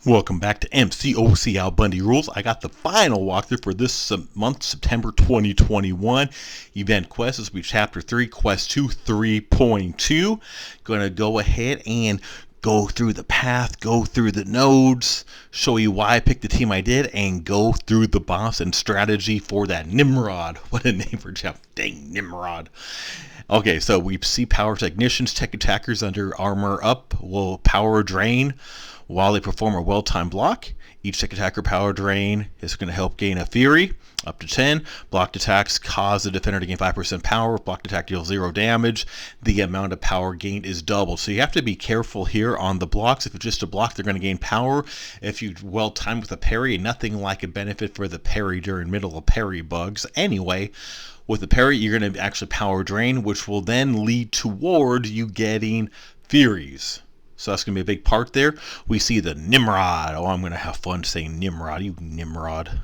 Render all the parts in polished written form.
Welcome back to Mcoc Al Bundy Rules. I got the final walkthrough for this month, September 2021. Event quest. This will be Chapter 3, Quest 2, 3.2. Going to go ahead and go through the path, go through the nodes, show you why I picked the team I did, and go through the boss and strategy for that Nimrod. What a name for a chap. Dang, Nimrod. Okay, so we see power technicians, tech attackers under armor up will power drain while they perform a well-timed block. Each tech attacker power drain is going to help gain a fury up to 10. Blocked attacks cause the defender to gain 5% power. Blocked attack deals 0 damage. The amount of power gained is doubled. So you have to be careful here on the blocks. If it's just a block, they're going to gain power. If you well-timed with a parry, nothing like a benefit for the parry during middle of parry bugs. Anyway, with the parry, you're going to actually power drain, which will then lead toward you getting furies. So that's going to be a big part there. We see the Nimrod. Oh, I'm going to have fun saying Nimrod. You Nimrod.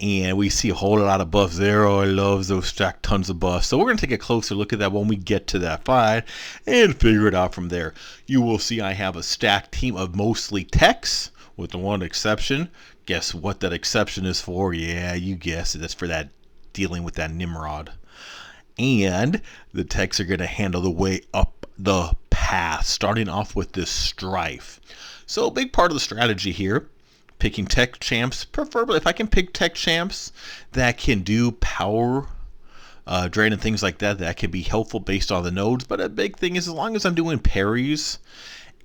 And we see a whole lot of buffs there. Oh, I love those stacked tons of buffs. So we're going to take a closer look at that when we get to that fight and figure it out from there. You will see I have a stacked team of mostly techs with the one exception. Guess what that exception is for? Yeah, you guessed it. That's for that dealing with that Nimrod. And the techs are going to handle the way up the path, starting off with this strife. So a big part of the strategy here, picking tech champs, preferably if I can pick tech champs that can do power drain and things like that, that can be helpful based on the nodes. But a big thing is as long as I'm doing parries,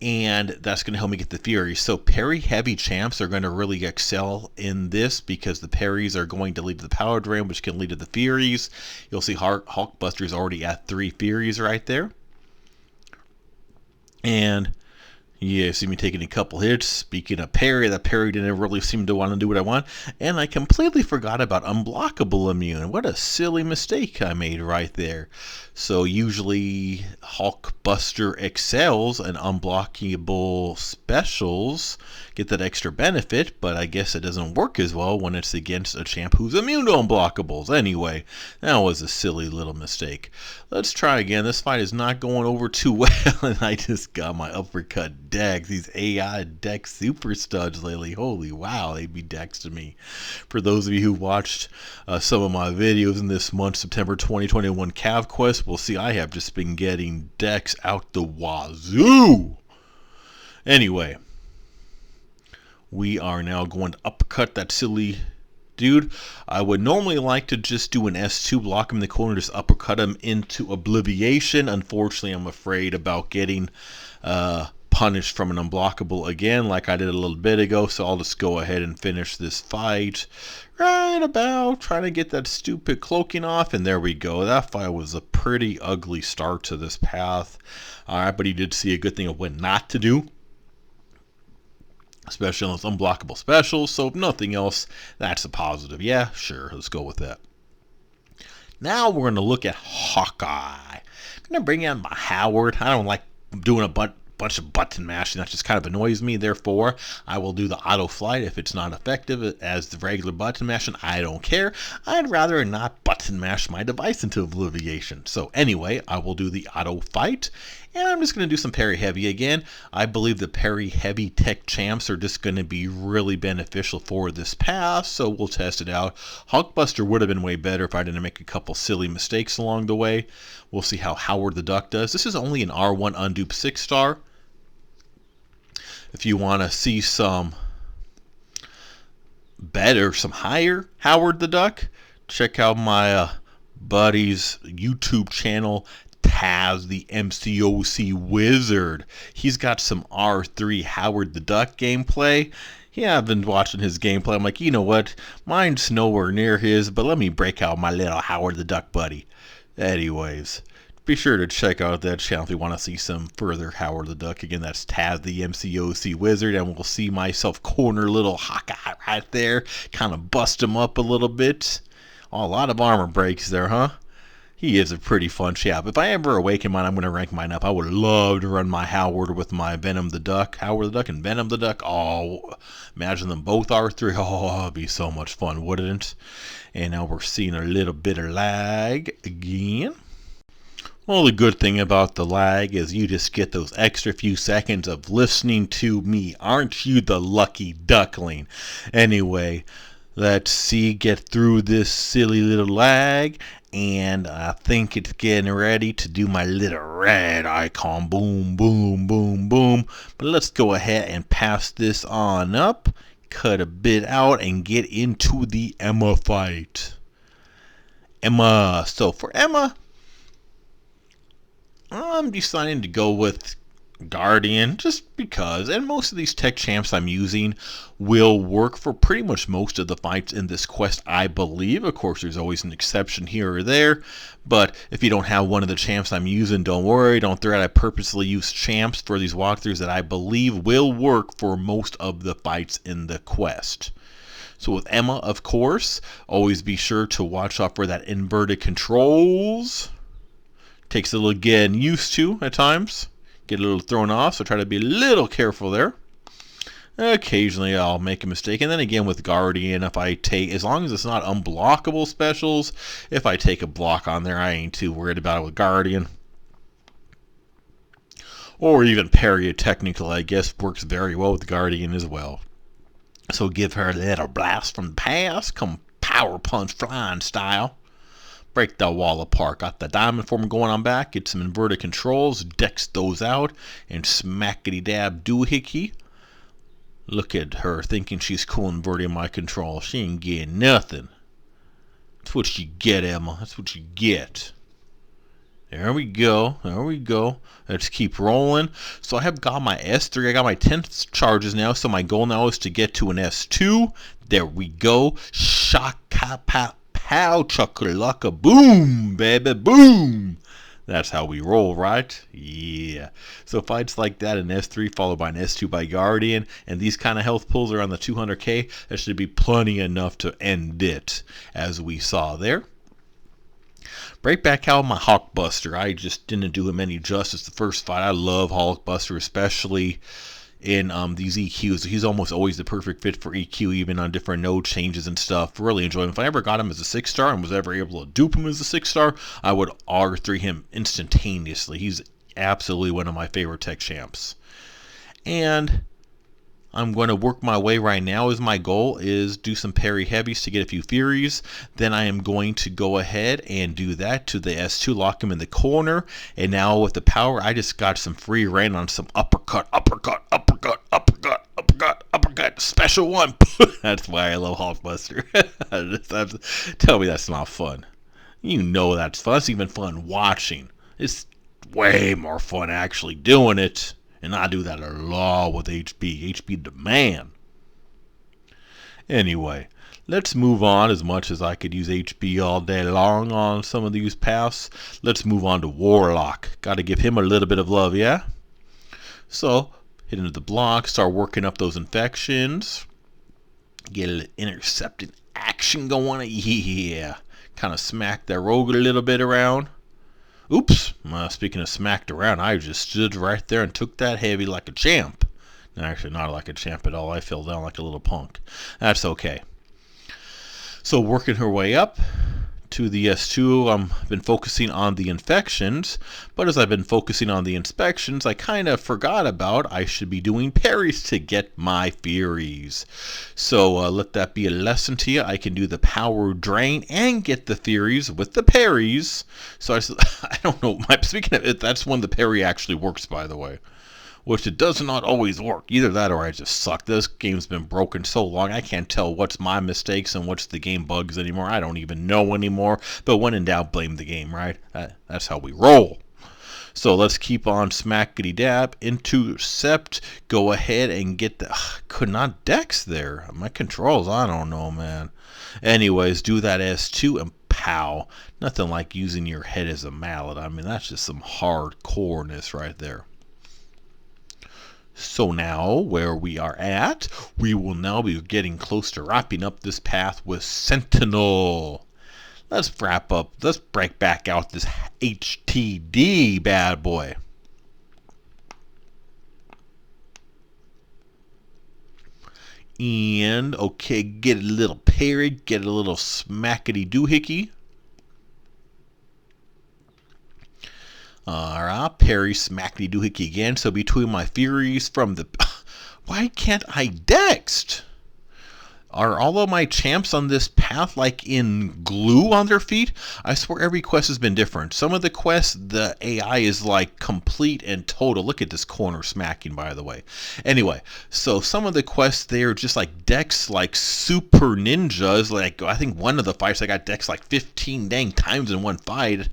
and that's going to help me get the fury. So parry heavy champs are going to really excel in this because the parries are going to lead to the power drain, which can lead to the furies. You'll see Hulkbuster is already at 3 furies right there. And yeah, see me taking a couple hits. Speaking of parry, that parry didn't really seem to want to do what I want. And I completely forgot about unblockable immune. What a silly mistake I made right there. So usually Hulkbuster excels and unblockable specials get that extra benefit, but I guess it doesn't work as well when it's against a champ who's immune to unblockables. Anyway, that was a silly little mistake. Let's try again. This fight is not going over too well, and I just got my uppercut decks. These AI deck super studs lately. Holy wow, they be decks to me. For those of you who watched some of my videos in this month, September 2021 Cav Quest, we'll see I have just been getting decks out the wazoo. Anyway, we are now going to uppercut that silly dude. I would normally like to just do an S2, block him in the corner, just uppercut him into obliviation. Unfortunately, I'm afraid about getting punished from an unblockable again like I did a little bit ago, so I'll just go ahead and finish this fight right about trying to get that stupid cloaking off, and there we go. That fight was a pretty ugly start to this path. Alright, but he did see a good thing of what not to do, especially on those unblockable specials. So if nothing else, that's a positive. Yeah, sure, let's go with that. Now we're going to look at Hawkeye. I'm going to bring in my Howard. I don't like doing a bunch of button mashing. That just kind of annoys me. Therefore, I will do the auto flight if it's not effective as the regular button mashing. I don't care. I'd rather not button mash my device into obliviation. So anyway, I will do the auto fight. And I'm just going to do some parry heavy again. I believe the parry heavy tech champs are just going to be really beneficial for this pass, so we'll test it out. Hulkbuster would have been way better if I didn't make a couple silly mistakes along the way. We'll see how Howard the Duck does. This is only an R1 unduped 6-star. If you want to see some better, some higher Howard the Duck, check out my buddy's YouTube channel, Taz the Mcoc Wizard. He's got some R3 Howard the Duck gameplay. Yeah, I've been watching his gameplay. I'm like, you know what? Mine's nowhere near his, but let me break out my little Howard the Duck buddy. Anyways, be sure to check out that channel if you want to see some further Howard the Duck. Again, that's Taz the Mcoc Wizard, and we'll see myself corner little Hawkeye right there. Kind of bust him up a little bit. Oh, a lot of armor breaks there, huh? He is a pretty fun chap. If I ever awaken mine, I'm going to rank mine up. I would love to run my Howard with my Venom the Duck. Howard the Duck and Venom the Duck. Oh, imagine them both R3. Oh, that'd be so much fun, wouldn't it? And now we're seeing a little bit of lag again. Well, the good thing about the lag is you just get those extra few seconds of listening to me. Aren't you the lucky duckling? Anyway, let's see, get through this silly little lag. And I think it's getting ready to do my little red icon. Boom, boom, boom, boom. But let's go ahead and pass this on up. Cut a bit out and get into the Emma fight. Emma. So for Emma, I'm deciding to go with Guardian just because, and most of these tech champs I'm using will work for pretty much most of the fights in this quest, I believe. Of course, there's always an exception here or there, but if you don't have one of the champs I'm using, don't worry, don't threat. I purposely use champs for these walkthroughs that I believe will work for most of the fights in the quest. So with Emma, of course, always be sure to watch out for that inverted controls. Takes a little getting used to at times. Get a little thrown off, so try to be a little careful there. Occasionally I'll make a mistake. And then again with Guardian, if I take, as long as it's not unblockable specials, if I take a block on there, I ain't too worried about it with Guardian. Or even parry technical, I guess, works very well with Guardian as well. So give her a little blast from the past, come power punch flying style. Break that wall apart. Got the diamond form going on back. Get some inverted controls. Dex those out. And smackety dab doohickey. Look at her thinking she's cool inverting my control. She ain't getting nothing. That's what you get, Emma. That's what you get. There we go. There we go. Let's keep rolling. So I have got my S3. I got my 10 charges now. So my goal now is to get to an S2. There we go. Shaka pow. Pow, chuckalaka, boom, baby, boom. That's how we roll, right? Yeah. So fights like that in S3 followed by an S2 by Guardian, and these kind of health pulls are on the 200k. That should be plenty enough to end it, as we saw there. Break back out my Hulkbuster. I just didn't do him any justice the first fight. I love Hulkbuster, especially in these EQs. He's almost always the perfect fit for EQ, even on different node changes and stuff. Really enjoy him. If I ever got him as a 6-star and was ever able to dupe him as a 6-star, I would R3 him instantaneously. He's absolutely one of my favorite tech champs. And I'm going to work my way right now, as my goal is do some parry heavies to get a few Furies. Then I am going to go ahead and do that to the S2, lock him in the corner. And now with the power, I just got some free reign on some uppercut, uppercut, uppercut, uppercut, uppercut, uppercut, special one. That's why I love Hulkbuster. Tell me that's not fun. You know that's fun. It's even fun watching. It's way more fun actually doing it. And I do that a lot with HP. HP demand. Anyway, let's move on. As much as I could use HP all day long on some of these paths, let's move on to Warlock. Got to give him a little bit of love, yeah? So, hit into the block, start working up those infections. Get an intercepting action going. Yeah. Kind of smack that rogue a little bit around. Oops, speaking of smacked around, I just stood right there and took that heavy like a champ. Actually, not like a champ at all. I fell down like a little punk. That's okay. So working her way up to the S2, I've been focusing on the infections, but as I've been focusing on the inspections, I kind of forgot about I should be doing parries to get my Furies. So let that be a lesson to you. I can do the power drain and get the Furies with the parries. So I don't know. Speaking of it, that's when the parry actually works, by the way. Which it does not always work. Either that or I just suck. This game's been broken so long I can't tell what's my mistakes and what's the game bugs anymore. I don't even know anymore. But when in doubt, blame the game, right? That's how we roll. So let's keep on smackety dab. Intercept. Go ahead and get the... could not dex there. My controls, I don't know, man. Anyways, do that S2 and pow. Nothing like using your head as a mallet. I mean, that's just some hardcoreness right there. So now, where we are at, we will now be getting close to wrapping up this path with Sentinel. Let's wrap up, let's break back out this HTD bad boy. And, okay, get a little parry, get a little smackety doohickey. Alright, parry smackety doohickey again. So between my furies from the... Why can't I dext? Are all of my champs on this path like in glue on their feet? I swear every quest has been different. Some of the quests, the AI is like complete and total. Look at this corner smacking, by the way. Anyway, so some of the quests, they're just like decks like super ninjas. Like, I think one of the fights I got decks like 15 dang times in one fight.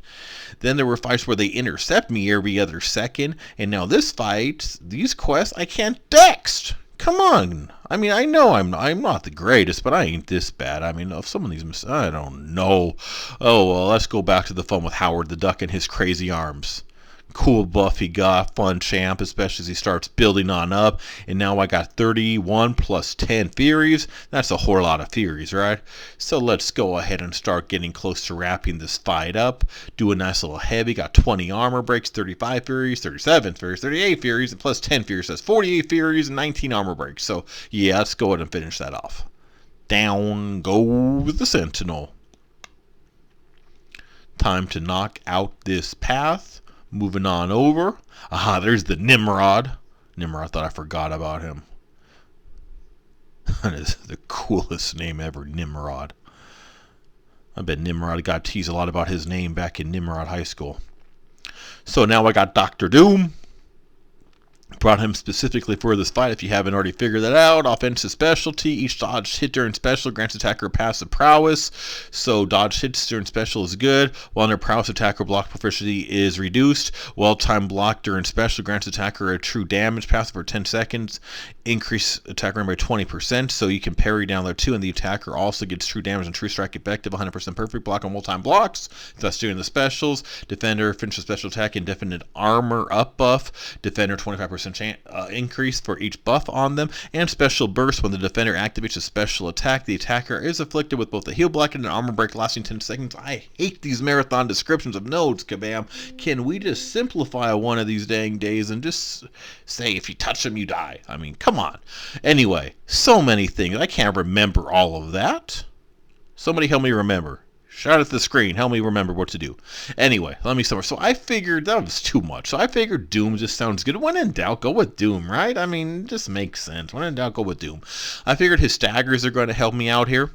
Then there were fights where they intercept me every other second. And now this fight, these quests, I can't dext. Come on. I mean, I know I'm not the greatest, but I ain't this bad. I mean, if some of these, I don't know. Oh, well, let's go back to the fun with Howard the Duck and his crazy arms. Cool buff he got, fun champ, especially as he starts building on up. And now I got 31 plus 10 Furies. That's a whole lot of Furies, right? So let's go ahead and start getting close to wrapping this fight up. Do a nice little heavy. Got 20 armor breaks, 35 Furies, 37 Furies, 38 Furies, and plus 10 Furies. That's 48 Furies and 19 armor breaks. So yeah, let's go ahead and finish that off. Down goes the Sentinel. Time to knock out this path. Moving on over. Aha, there's the Nimrod. Nimrod, thought I forgot about him. That is the coolest name ever, Nimrod. I bet Nimrod got teased a lot about his name back in Nimrod High School. So now I got Dr. Doom. Brought him specifically for this fight if you haven't already figured that out. Offensive specialty. Each dodge hit during special grants attacker passive prowess. So dodge hits during special is good, while under prowess attacker block proficiency is reduced. Well-timed block during special grants attacker a true damage passive for 10 seconds. Increase attack range by 20%, so you can parry down there too, and the attacker also gets true damage and true strike effective, 100% perfect block on well-timed blocks. That's during the specials. Defender finishes special attack indefinite armor up buff. Defender 25% increase for each buff on them, and special burst. When the defender activates a special attack, the attacker is afflicted with both a heal block and an armor break lasting 10 seconds. I hate these marathon descriptions of nodes, Kabam. Can we just simplify one of these dang days and just say if you touch them you die? I mean, come on. Anyway, so many things. I can't remember all of that. Somebody help me remember. Shout at the screen. Help me remember what to do. Anyway, let me start. So I figured that was too much. So I figured Doom just sounds good. When in doubt, go with Doom, right? I mean, it just makes sense. When in doubt, go with Doom. I figured his staggers are going to help me out here.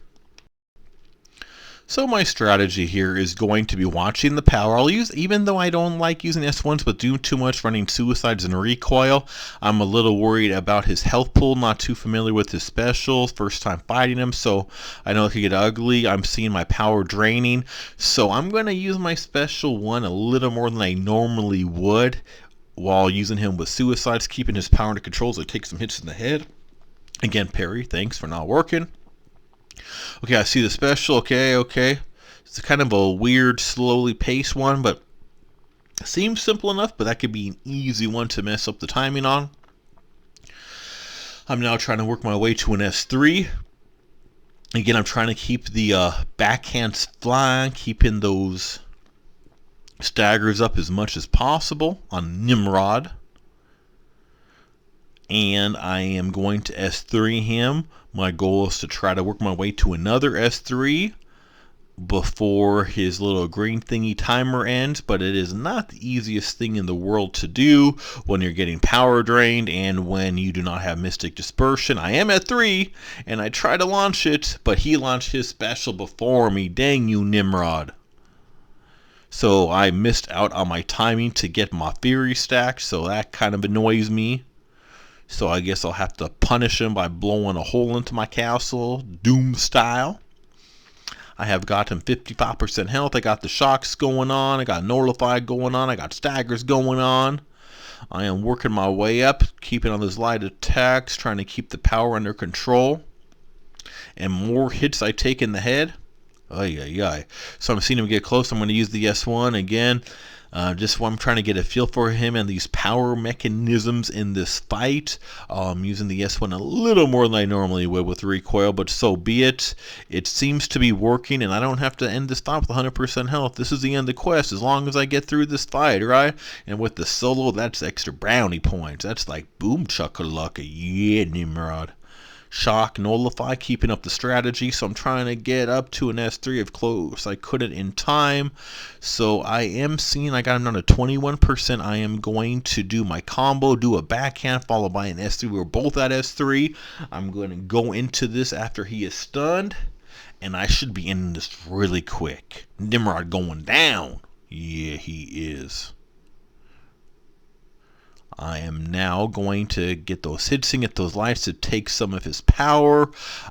So my strategy here is going to be watching the power. I'll use, even though I don't like using S1s, but Doom too much, running suicides and recoil. I'm a little worried about his health pool, not too familiar with his specials, first time fighting him, so I know it could get ugly. I'm seeing my power draining, so I'm going to use my special one a little more than I normally would while using him with suicides, keeping his power under control so it takes some hits in the head. Again, parry, thanks for not working. Okay, I see the special. Okay. It's kind of a weird, slowly paced one, but it seems simple enough, but that could be an easy one to mess up the timing on. I'm now trying to work my way to an S3. Again, I'm trying to keep the backhands flying, keeping those staggers up as much as possible on Nimrod. And I am going to S3 him. My goal is to try to work my way to another S3 before his little green thingy timer ends, but it is not the easiest thing in the world to do when you're getting power drained and when you do not have Mystic Dispersion. I am at 3, and I try to launch it, but he launched his special before me. Dang you, Nimrod. So I missed out on my timing to get my Fury stack, so that kind of annoys me. So I guess I'll have to punish him by blowing a hole into my castle, Doom style. I have got him 55% health. I got the shocks going on. I got nullified going on. I got staggers going on. I am working my way up, keeping on those light attacks, trying to keep the power under control. And more hits I take in the head. Ay. So I'm seeing him get close. I'm going to use the S1 again. Just I'm trying to get a feel for him and these power mechanisms in this fight. Using the S1 a little more than I normally would with recoil, but so be it. It seems to be working, and I don't have to end this fight with 100% health. This is the end of the quest, as long as I get through this fight, right? And with the solo, that's extra brownie points. That's like boom chakalaka. Yeah, Nimrod. shock, nullify, keeping up the strategy. So I'm trying to get up to an S3 of close. I couldn't in time. So I am seeing I got him down to 21%. I am going to do my combo, do a backhand followed by an S3. We're both at S3. I'm going to go into this after he is stunned. And I should be ending this really quick. Nimrod going down. Yeah, he is. I am now going to get those hits and get those lives to take some of his power.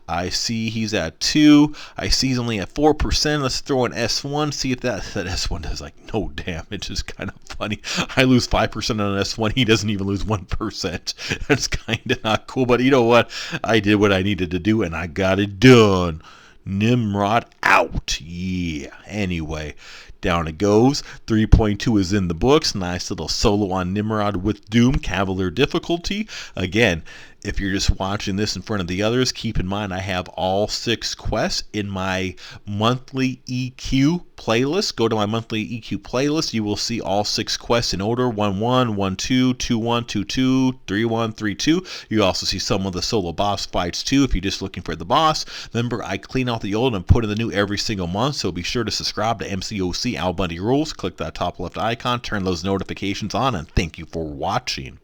I see he's at 2. I see he's only at 4%. Let's throw an S1. See if that S1 does like no damage. It's kind of funny. I lose 5% on an S1. He doesn't even lose 1%. That's kind of not cool. But you know what? I did what I needed to do and I got it done. Nimrod out. Yeah. Anyway, down it goes. 3.2 is in the books. Nice little solo on Nimrod with Doom. Cavalier difficulty. Again, if you're just watching this in front of the others, keep in mind I have all 6 quests in my monthly EQ playlist. Go to my monthly EQ playlist. You will see all 6 quests in order. 1-1, 1-2, 2-1, 2-2, 3-1, 3-2. You also see some of the solo boss fights too if you're just looking for the boss. Remember, I clean out the old and put in the new every single month, so be sure to subscribe to Mcoc Al Bundy Rules. Click that top left icon, turn those notifications on, and thank you for watching.